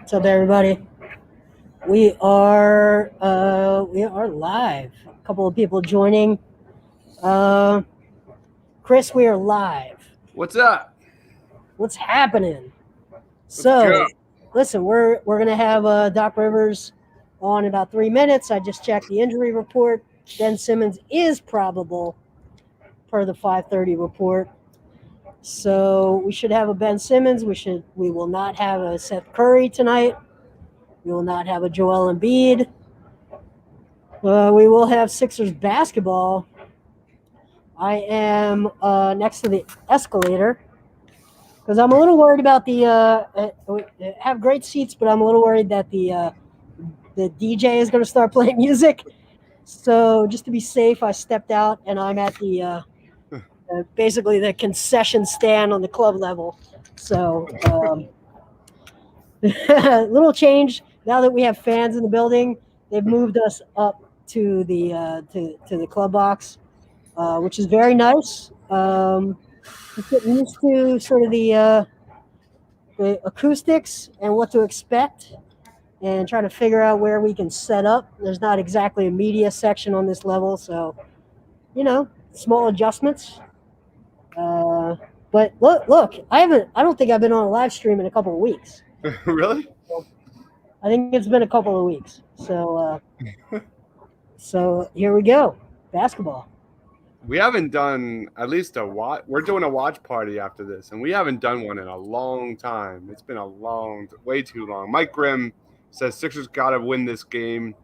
What's up, everybody? We are live. A couple of people joining. Chris, we are live. What's up? What's happening? Go. Listen, we're gonna have Doc Rivers on in about 3 minutes. I just checked the injury report. Ben Simmons is probable per the 5:30 report. So we should have a Ben Simmons. We will not have a Seth Curry tonight. We will not have a Joel Embiid. We will have Sixers basketball. I am next to the escalator because I'm a little worried about have great seats, but I'm a little worried that the DJ is going to start playing music. So just to be safe, I stepped out and I'm at the basically the concession stand on the club level. So little change now that we have fans in the building. They've moved us up to the club box, which is very nice. Just getting used to sort of the acoustics and what to expect, and trying to figure out where we can set up. There's not exactly a media section on this level, so small adjustments. But look, I don't think I've been on a live stream in a couple of weeks. Really? I think it's been a couple of weeks. So here we go. Basketball. We haven't done at least a watch. We're doing a watch party after this, and we haven't done one in a long time. It's been way too long. Mike Grimm says Sixers got to win this game.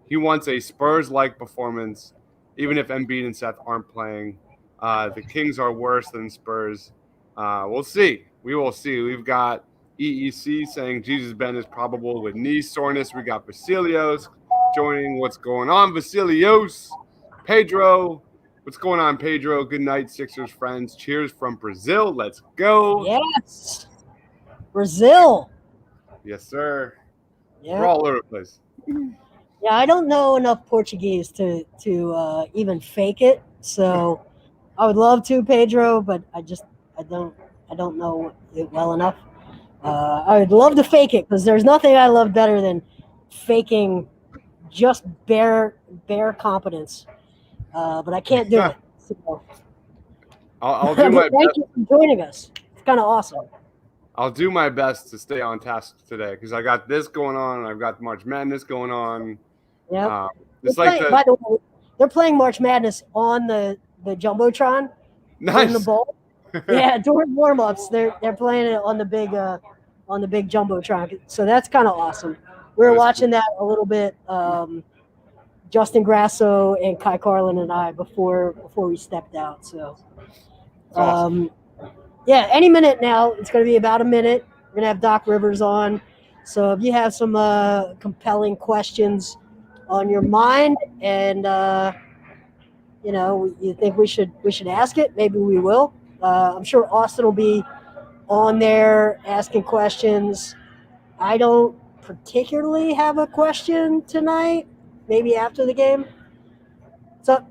He wants a Spurs-like performance, even if Embiid and Seth aren't playing. The Kings are worse than Spurs. We'll see. We will see. We've got EEC saying Jesus Ben is probable with knee soreness. We got Vasilios joining. What's going on, Vasilios? Pedro. What's going on, Pedro? Good night, Sixers friends. Cheers from Brazil. Let's go. Yes. Brazil. Yes, sir. Yeah. We're all over the place. Yeah, I don't know enough Portuguese to even fake it. So I would love to, Pedro, but I don't know it well enough. I would love to fake it because there's nothing I love better than faking just bare competence. But I can't do it. So. I'll do my best. Thank you for joining us. It's kind of awesome. I'll do my best to stay on task today because I got this going on and I've got March Madness going on. Yeah. By the way, they're playing March Madness on the Jumbotron. Nice. In the bowl. Yeah, during warm-ups, they're playing it on the big Jumbotron. So that's kind of awesome. We were watching that a little bit. Justin Grasso and Kai Carlin and I before we stepped out. So, awesome. Yeah, any minute now. It's going to be about a minute. We're going to have Doc Rivers on. So if you have some compelling questions on your mind and you think we should ask it, maybe we will. I'm sure Austin will be on there asking questions. I don't particularly have a question tonight. Maybe after the game. What's up,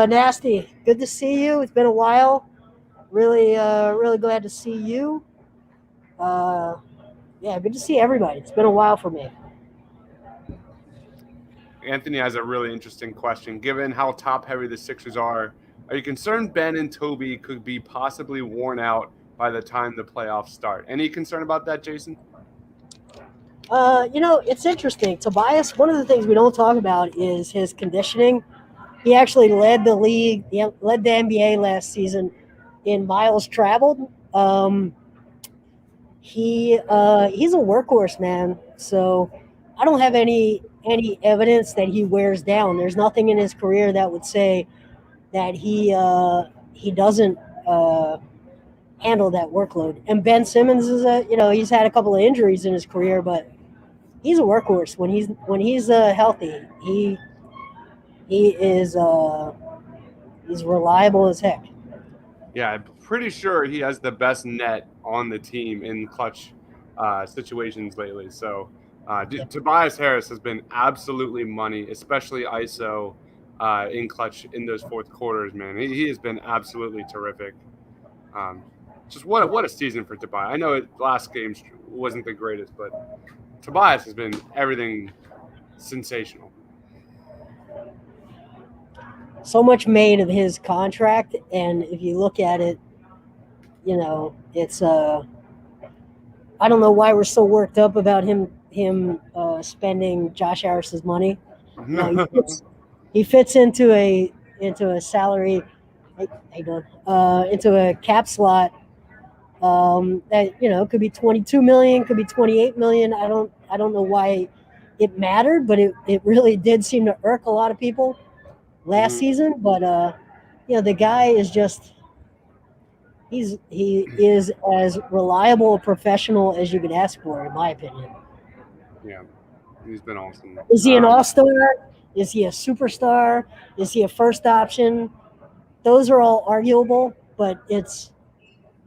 Nasty? Good to see you. It's been a while. Really glad to see you. Yeah, good to see everybody. It's been a while for me. Anthony has a really interesting question. Given how top-heavy the Sixers are you concerned Ben and Toby could be possibly worn out by the time the playoffs start? Any concern about that, Jason? It's interesting. Tobias, one of the things we don't talk about is his conditioning. He actually led the league, led the NBA last season in miles traveled. He's a workhorse, man. So I don't have any evidence that he wears down. There's nothing in his career that would say that he doesn't handle that workload. And Ben Simmons is he's had a couple of injuries in his career, but he's a workhorse. When he's healthy, he is he's reliable as heck. Yeah, I'm pretty sure he has the best net on the team in clutch situations lately. So Tobias Harris has been absolutely money, especially ISO in clutch in those fourth quarters, man. He has been absolutely terrific. Just what a season for Tobias. I know last game wasn't the greatest, but Tobias has been everything sensational. So much made of his contract, and if you look at it, it's I don't know why we're so worked up about him spending Josh Harris's money. He fits into a salary, into a cap slot that could be 22 million, could be 28 million. I don't know why it mattered, but it really did seem to irk a lot of people last season. But the guy is just he is as reliable a professional as you could ask for, in my opinion. Yeah, he's been awesome. Is he an all-star? Is he a superstar? Is he a first option? Those are all arguable, but it's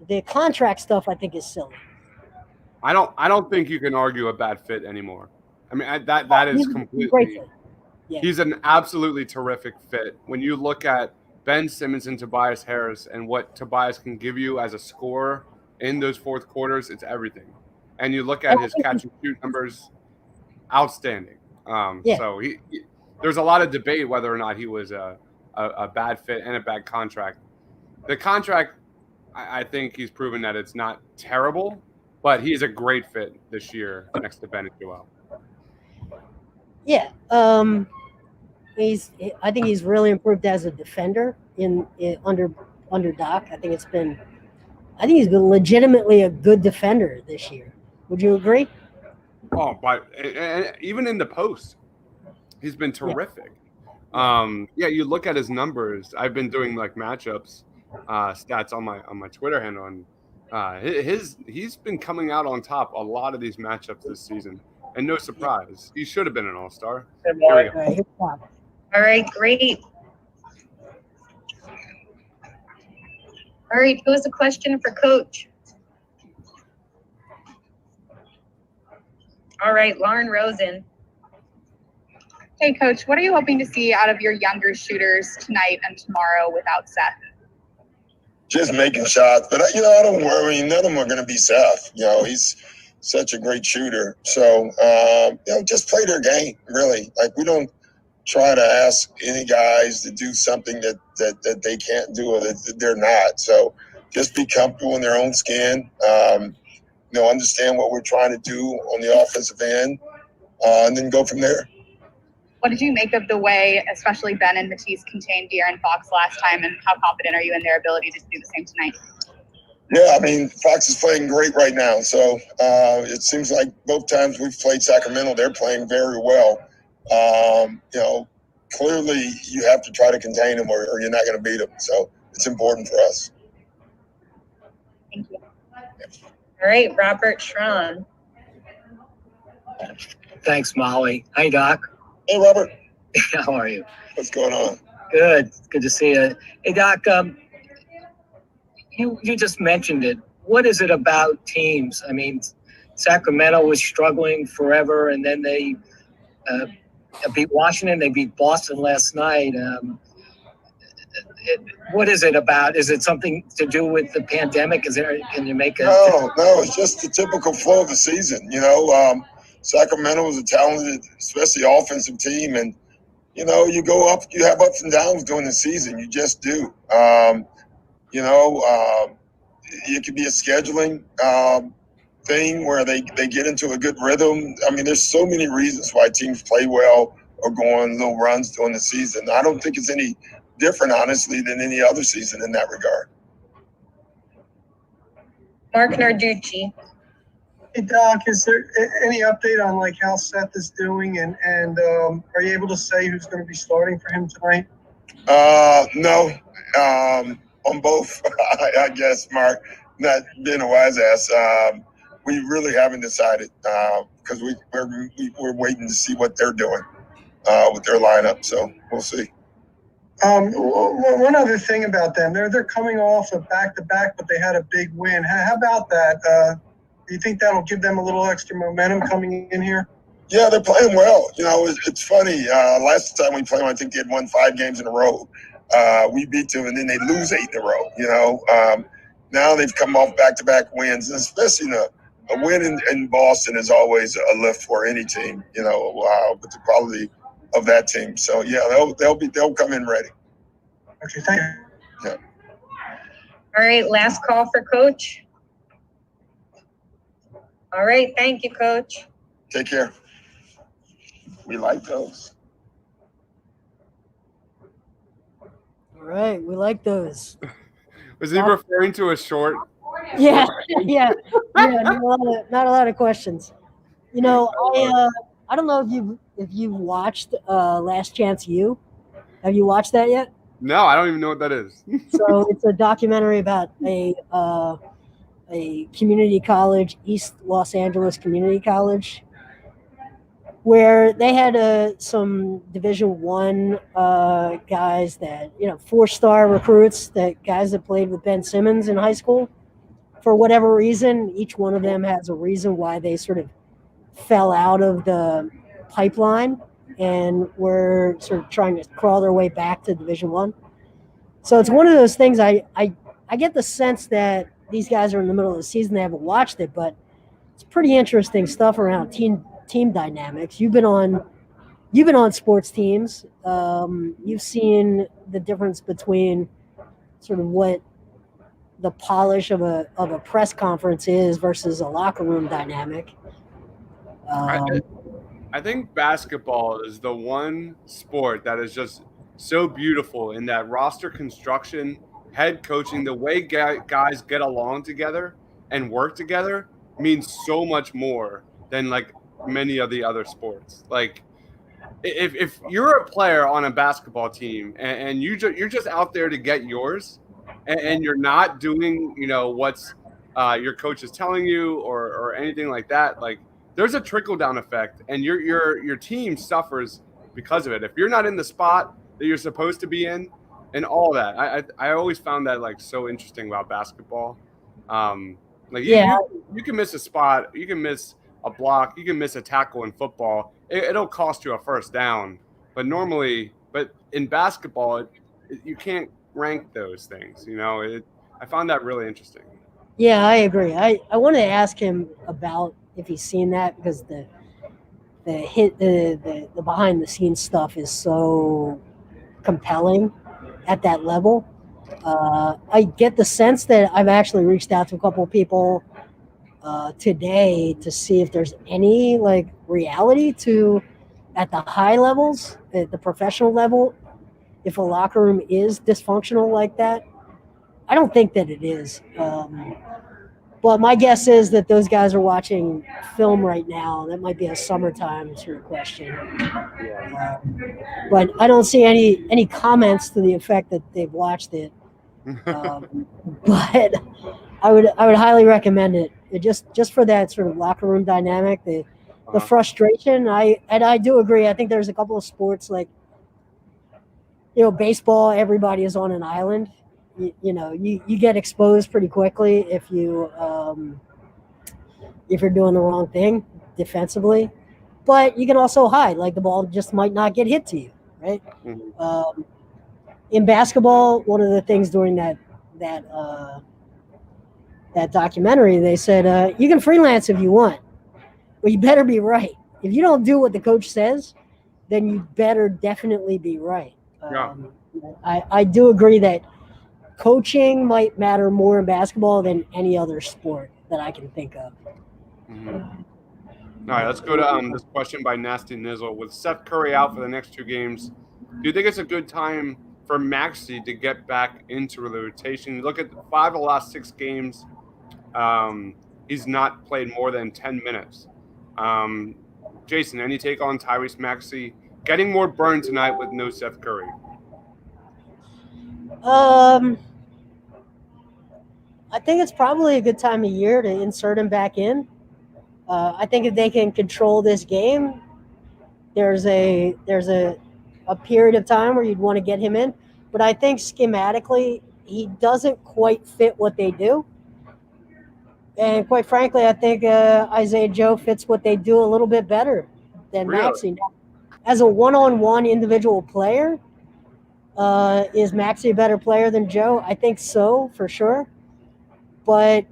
the contract stuff I think is silly. I don't think you can argue a bad fit anymore. I mean, that is completely. Yeah. He's an absolutely terrific fit. When you look at Ben Simmons and Tobias Harris and what Tobias can give you as a scorer in those fourth quarters, it's everything. And you look at his catch and shoot numbers, outstanding. So there's a lot of debate whether or not he was a bad fit and a bad contract. The contract, I think he's proven that it's not terrible, but he's a great fit this year next to Ben and Joel. Yeah. I think he's really improved as a defender under Doc. I think he's been legitimately a good defender this year. Would you agree? Oh, but even in the post, he's been terrific. Yeah. You look at his numbers. I've been doing like matchups stats on my Twitter handle, and he's been coming out on top a lot of these matchups this season, and no surprise, he should have been an all-star. All right, great. All right, who has a question for Coach? All right, Lauren Rosen. Hey, Coach, what are you hoping to see out of your younger shooters tonight and tomorrow without Seth? Just making shots, but I don't worry. None of them are going to be Seth. He's such a great shooter. So, just play their game, really. Like, we don't try to ask any guys to do something that they can't do or that they're not. So just be comfortable in their own skin, understand what we're trying to do on the offensive end, and then go from there. What did you make of the way, especially Ben and Matisse, contained De'Aaron Fox last time, and how confident are you in their ability to do the same tonight? Yeah, I mean, Fox is playing great right now. So it seems like both times we've played Sacramento, they're playing very well. Clearly you have to try to contain them or you're not going to beat them. So it's important for us. Thank you. All right, Robert Schramm. Thanks, Molly. Hey, Doc. Hey, Robert. How are you? What's going on? Good. Good to see you. Hey, Doc, you just mentioned it. What is it about teams? I mean, Sacramento was struggling forever, and then they beat Washington. They beat Boston last night. What is it about? Is it something to do with the pandemic? Can you make a... No, it's just the typical flow of the season. Sacramento is a talented, especially offensive team. And, you go up, you have ups and downs during the season. You just do. It could be a scheduling thing where they get into a good rhythm. I mean, there's so many reasons why teams play well or go on little runs during the season. I don't think it's any different, honestly, than any other season in that regard. Mark Narducci. Hey, Doc, is there any update on how Seth is doing, and are you able to say who's going to be starting for him tonight? No, on both, I guess, Mark, not being a wise ass. We really haven't decided because we're waiting to see what they're doing with their lineup. So we'll see. One other thing about them, they're coming off a back-to-back, but they had a big win. How about that? Do you think that'll give them a little extra momentum coming in here? Yeah, they're playing well. It's funny. Last time we played them, I think they had won 5 games in a row. We beat them, and then they lose 8 in a row. Now they've come off back-to-back wins, and especially in a win in Boston is always a lift for any team, with the quality of that team. So yeah, they'll come in ready. Okay, thank you. Yeah. All right, last call for Coach. All right, thank you, Coach. Take care. We like those. All right, we like those. Was he referring to a short? Yeah, yeah. Not a lot of questions. I don't know if you've watched Last Chance U. Have you watched that yet? No, I don't even know what that is. So it's a documentary about a community college, East Los Angeles Community College, where they had some Division I guys that 4-star recruits, guys that played with Ben Simmons in high school. For whatever reason, each one of them has a reason why they sort of fell out of the pipeline and were sort of trying to crawl their way back to Division I. So it's one of those things. I get the sense that these guys are in the middle of the season. They haven't watched it, but it's pretty interesting stuff around team dynamics. You've been on sports teams. You've seen the difference between sort of what the polish of a press conference is versus a locker room dynamic. I think basketball is the one sport that is just so beautiful in that roster construction, head coaching, the way guys get along together and work together means so much more than like many of the other sports. Like if you're a player on a basketball team and you're just out there to get yours and you're not doing, what's your coach is telling you or anything like that, like there's a trickle down effect and your team suffers because of it. If you're not in the spot that you're supposed to be in and all that, I always found that like so interesting about basketball. You can miss a spot, you can miss a block, you can miss a tackle in football. It'll cost you a first down, but in basketball, you can't rank those things. I found that really interesting. Yeah, I agree. I want to ask him about if he's seen that, because the behind the scenes stuff is so compelling at that level. I get the sense that I've actually reached out to a couple of people today to see if there's any like reality to at the high levels, at the professional level, if a locker room is dysfunctional like that. I don't think that it is. But my guess is that those guys are watching film right now. That might be a summertime sort of question. But I don't see any comments to the effect that they've watched it. But I would highly recommend it. Just for that sort of locker room dynamic, the frustration. I do agree. I think there's a couple of sports like baseball. Everybody is on an island. You get exposed pretty quickly if you're doing the wrong thing defensively, but you can also hide. Like the ball just might not get hit to you, right? Mm-hmm. In basketball, one of the things during that documentary, they said you can freelance if you want, but you better be right. If you don't do what the coach says, then you better definitely be right. I do agree that coaching might matter more in basketball than any other sport that I can think of. Mm-hmm. All right, let's go to this question by Nasty Nizzle. With Seth Curry out for the next 2 games, do you think it's a good time for Maxey to get back into the rotation? You look at 5 of the last 6 games, he's not played more than 10 minutes. Jason, any take on Tyrese Maxey getting more burn tonight with no Seth Curry? I think it's probably a good time of year to insert him back in. I think if they can control this game, there's a period of time where you'd want to get him in. But I think schematically, he doesn't quite fit what they do. And quite frankly, I think Isaiah Joe fits what they do a little bit better than Maxey. As a one-on-one individual player, is Maxey a better player than Joe? I think so, for sure. But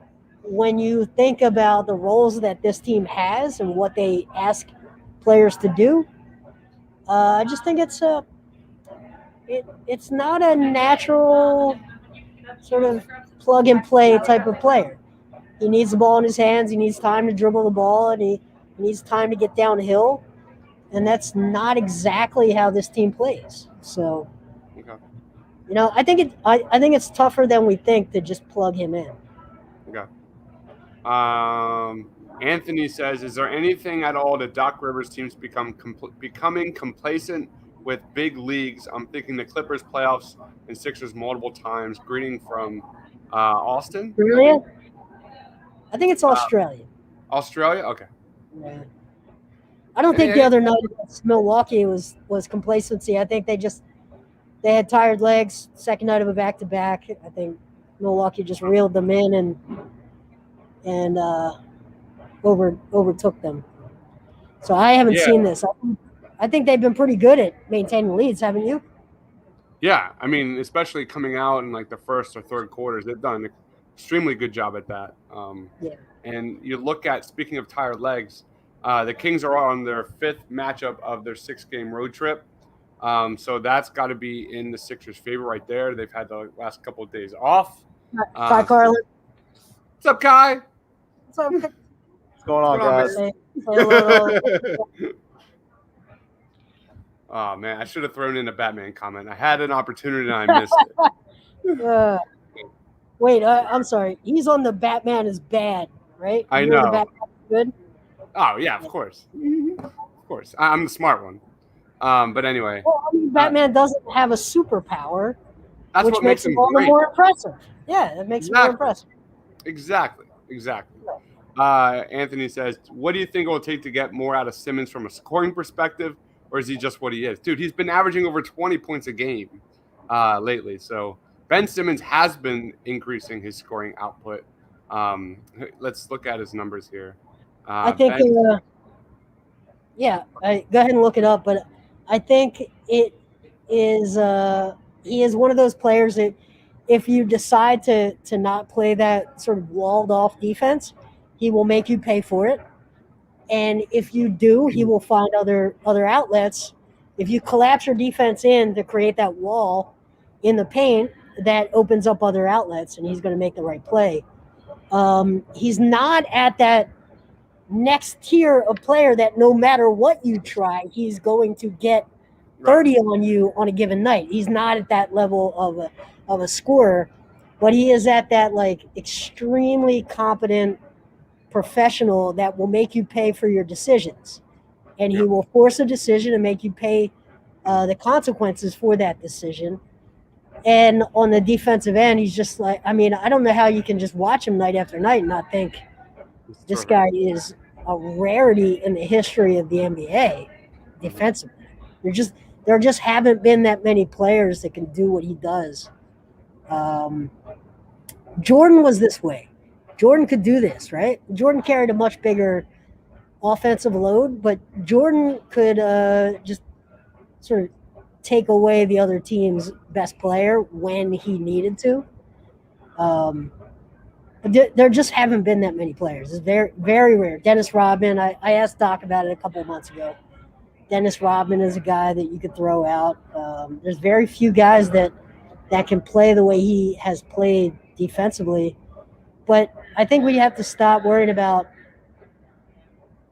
when you think about the roles that this team has and what they ask players to do, I just think it's not a natural sort of plug and play type of player. He needs the ball in his hands. He needs time to dribble the ball, and he needs time to get downhill. And that's not exactly how this team plays. So, Okay. I think it's tougher than we think to just plug him in. Okay. Anthony says, is there anything at all that Doc Rivers teams becoming complacent with big leagues? I'm thinking the Clippers playoffs and Sixers multiple times. Greeting from Austin. Australia? I think it's Australia. Australia? Okay. Yeah. I don't think the other night against Milwaukee was complacency. I think they had tired legs. Second night of a back-to-back. I think Milwaukee just reeled them in and overtook them. So I haven't seen this. I think they've been pretty good at maintaining leads, haven't you? Yeah, I mean, especially coming out in like the first or third quarters, they've done an extremely good job at that. And you look at, speaking of tired legs, the Kings are on their 5th matchup of their 6-game road trip. So that's got to be in the Sixers' favor right there. They've had the last couple of days off. Kai Carlin. What's up, Kai? What's up? What's going on, guys? Say hello. Oh, man, I should have thrown in a Batman comment. I had an opportunity and I missed it. Wait, I'm sorry. He's on the Batman is bad, right? I You're know. The Batman is good? Oh, yeah, of course. Of course. I'm the smart one. But anyway. Well, I mean, Batman doesn't have a superpower, that's which what makes him all the great. more impressive. Yeah, it makes him more impressive. Exactly. Anthony says, what do you think it will take to get more out of Simmons from a scoring perspective, or is he just what he is? Dude, he's been averaging over 20 points a game lately. So Ben Simmons has been increasing his scoring output. Let's look at his numbers here. I think, go ahead and look it up, but I think it is he is one of those players that if you decide to not play that sort of walled off defense, he will make you pay for it. And if you do, he will find other outlets. If you collapse your defense in to create that wall in the paint, that opens up other outlets, and he's going to make the right play. He's not at that next tier of player that no matter what you try, he's going to get 30 on you on a given night. He's not at that level of a scorer, but he is at that like extremely competent professional that will make you pay for your decisions, and he will force a decision and make you pay the consequences for that decision. And on the defensive end, he's just like, I mean, I don't know how you can just watch him night after night and not think this guy is a rarity in the history of the NBA defensively. There just haven't been that many players that can do what he does. Jordan was this way. Jordan could do this, right? Jordan carried a much bigger offensive load, but Jordan could just sort of take away the other team's best player when he needed to. There just haven't been that many players. It's very, very rare. Dennis Rodman, I asked Doc about it a couple of months ago. Dennis Rodman is a guy that you could throw out. There's very few guys that can play the way he has played defensively. But I think we have to stop worrying about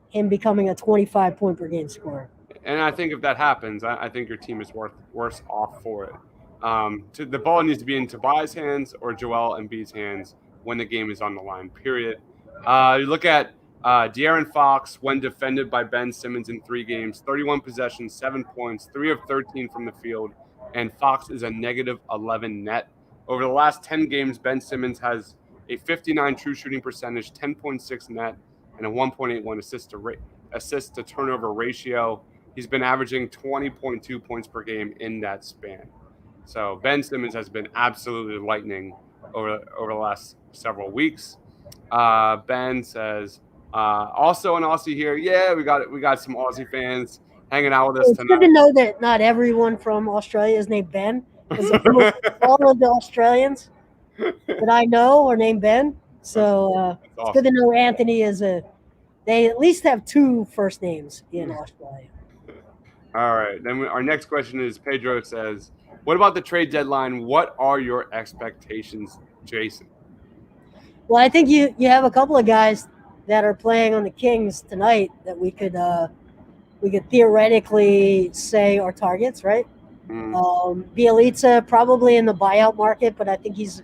him becoming a 25-point-per-game scorer. And I think if that happens, I think your team is worse off for it. The ball needs to be in Tobias' hands or Joel Embiid's hands when the game is on the line, period. You look at De'Aaron Fox when defended by Ben Simmons in 3 games, 31 possessions, 7 points, 3 of 13 from the field, and Fox is a negative 11 net. Over the last 10 games, Ben Simmons has a 59 true shooting percentage, 10.6 net, and a 1.81 assist to turnover ratio. He's been averaging 20.2 points per game in that span. So Ben Simmons has been absolutely lightning over the last several weeks. Ben says, also an Aussie here. Yeah, we got some Aussie fans hanging out with us tonight. It's good to know that not everyone from Australia is named Ben, because all of the Australians that I know are named Ben. So it's good to know Anthony is they at least have 2 first names in Australia. All right. Then our next question is Pedro says, what about the trade deadline? What are your expectations, Jason? Well, I think you have a couple of guys that are playing on the Kings tonight that we could theoretically say are targets, right? Bielitsa probably in the buyout market, but I think he's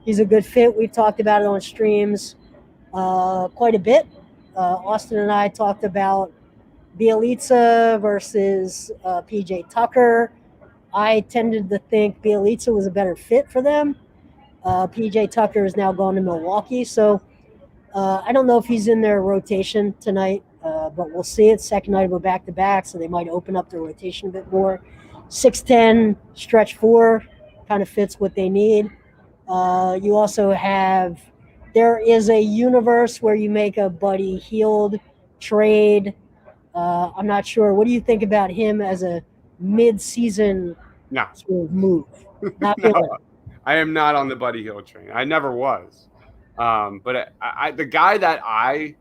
a good fit. We've talked about it on streams quite a bit. Austin and I talked about Bielitsa versus PJ Tucker. I tended to think Bielitsa was a better fit for them. PJ Tucker is now gone to Milwaukee, so I don't know if he's in their rotation tonight, but we'll see. It's second night of a back-to-back, so they might open up their rotation a bit more. 6'10", stretch 4, kind of fits what they need. You also have – there is a universe where you make a Buddy Hield trade. I'm not sure. What do you think about him as a mid-season sort of move? Not No, I am not on the Buddy Hield train. I never was. But the guy that I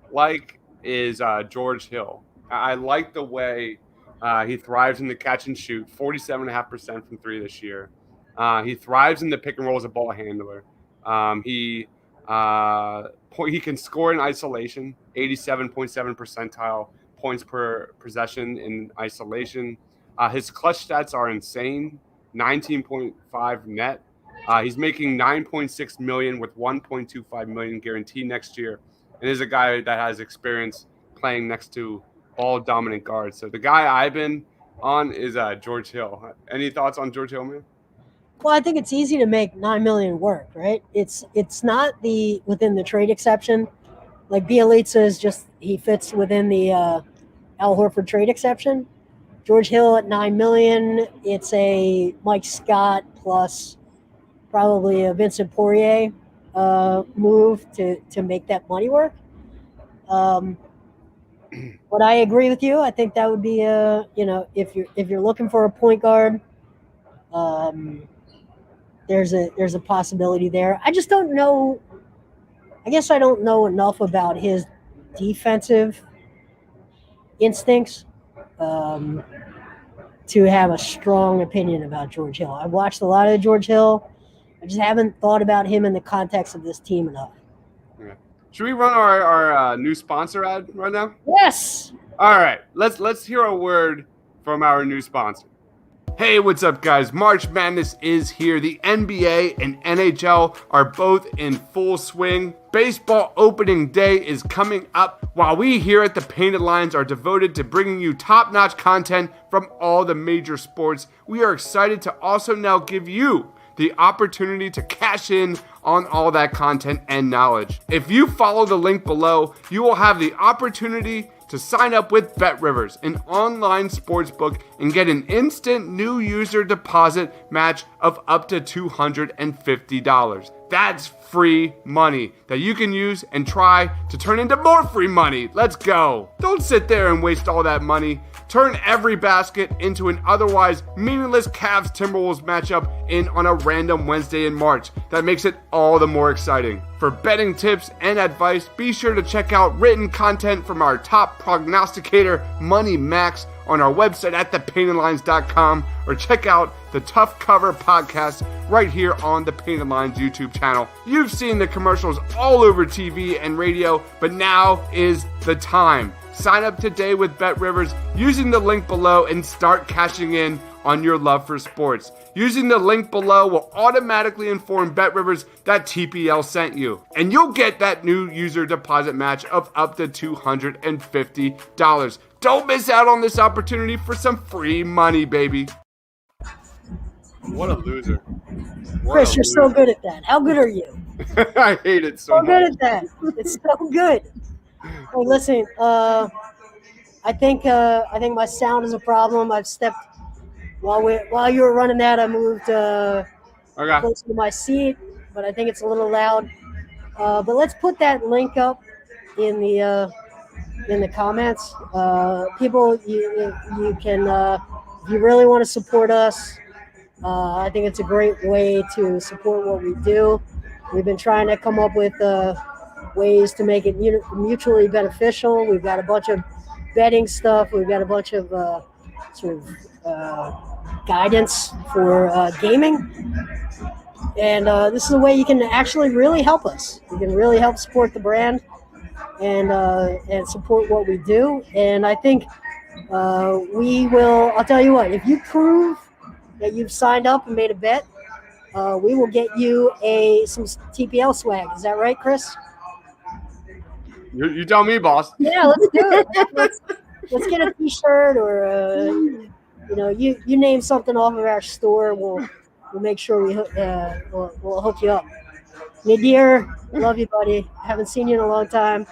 like is George Hill. I like the way he thrives in the catch and shoot, 47.5% from 3 this year. He thrives in the pick and roll as a ball handler. He can score in isolation, 87.7 percentile points per possession in isolation. His clutch stats are insane, 19.5 net. He's making $9.6 million with $1.25 million guaranteed next year, and is a guy that has experience playing next to ball dominant guards. So the guy I've been on is George Hill. Any thoughts on George Hill, man? Well, I think it's easy to make $9 million work, right? It's not within the trade exception. Like Bielitsa is just he fits within the Al Horford trade exception. George Hill at $9 million. It's a Mike Scott plus probably a Vincent Poirier move to make that money work. But I agree with you. I think that would be if you're looking for a point guard, there's a possibility there. I just don't know. I guess I don't know enough about his defensive instincts to have a strong opinion about George Hill. I've watched a lot of George Hill. I just haven't thought about him in the context of this team enough. Yeah. Should we run our new sponsor ad right now? Yes. All right. Let's hear a word from our new sponsor. Hey, what's up, guys? March Madness is here. The NBA and NHL are both in full swing. Baseball opening day is coming up, while we here at the Painted Lines are devoted to bringing you top-notch content from all the major sports. We are excited to also now give you the opportunity to cash in on all that content and knowledge. If you follow the link below, you will have the opportunity to sign up with BetRivers, an online sportsbook, and get an instant new user deposit match of up to $250. That's free money that you can use and try to turn into more free money. Let's go. Don't sit there and waste all that money. Turn every basket into an otherwise meaningless Cavs-Timberwolves matchup in on a random Wednesday in March. That makes it all the more exciting. For betting tips and advice, be sure to check out written content from our top prognosticator, Money Max, on our website at thepaintedlines.com, or check out the Tough Cover podcast right here on the Painted Lines YouTube channel. You've seen the commercials all over TV and radio, but now is the time. Sign up today with BetRivers using the link below and start cashing in on your love for sports. Using the link below will automatically inform BetRivers that TPL sent you, and you'll get that new user deposit match of up to $250. Don't miss out on this opportunity for some free money, baby. What a loser. Chris, you're so good at that. How good are you? I hate it so much. Good at that. It's so good. Hey, listen, I think my sound is a problem. I've stepped while you were running that. I moved close to my seat, but I think it's a little loud. But let's put that link up in the comments. People, you can if you really want to support us. I think it's a great way to support what we do. We've been trying to come up with ways to make it mutually beneficial. We've got a bunch of betting stuff. We've got a bunch of guidance for gaming. And this is a way you can actually really help us. You can really help support the brand and support what we do. And I think we will. I'll tell you what. If you prove that you've signed up and made a bet, we will get you some TPL swag. Is that right, Chris? You tell me, boss. Yeah, let's do it. Let's get a T-shirt or you name something off of our store. We'll make sure we'll hook you up. Nadir, love you, buddy. Haven't seen you in a long time.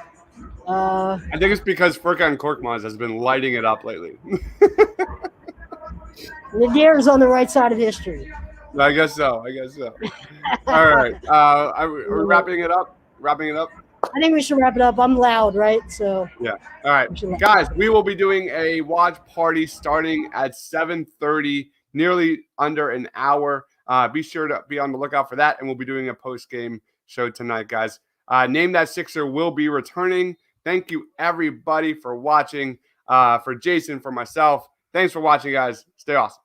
I think it's because Furkan Korkmaz has been lighting it up lately. Nadir is on the right side of history. I guess so. All right. We're wrapping it up. I think we should wrap it up. I'm loud, right? So yeah. All right, guys. We will be doing a watch party starting at 7:30, nearly under an hour. Be sure to be on the lookout for that, and we'll be doing a post-game show tonight, guys. Name That Sixer will be returning. Thank you, everybody, for watching. For Jason, for myself, thanks for watching, guys. Stay awesome.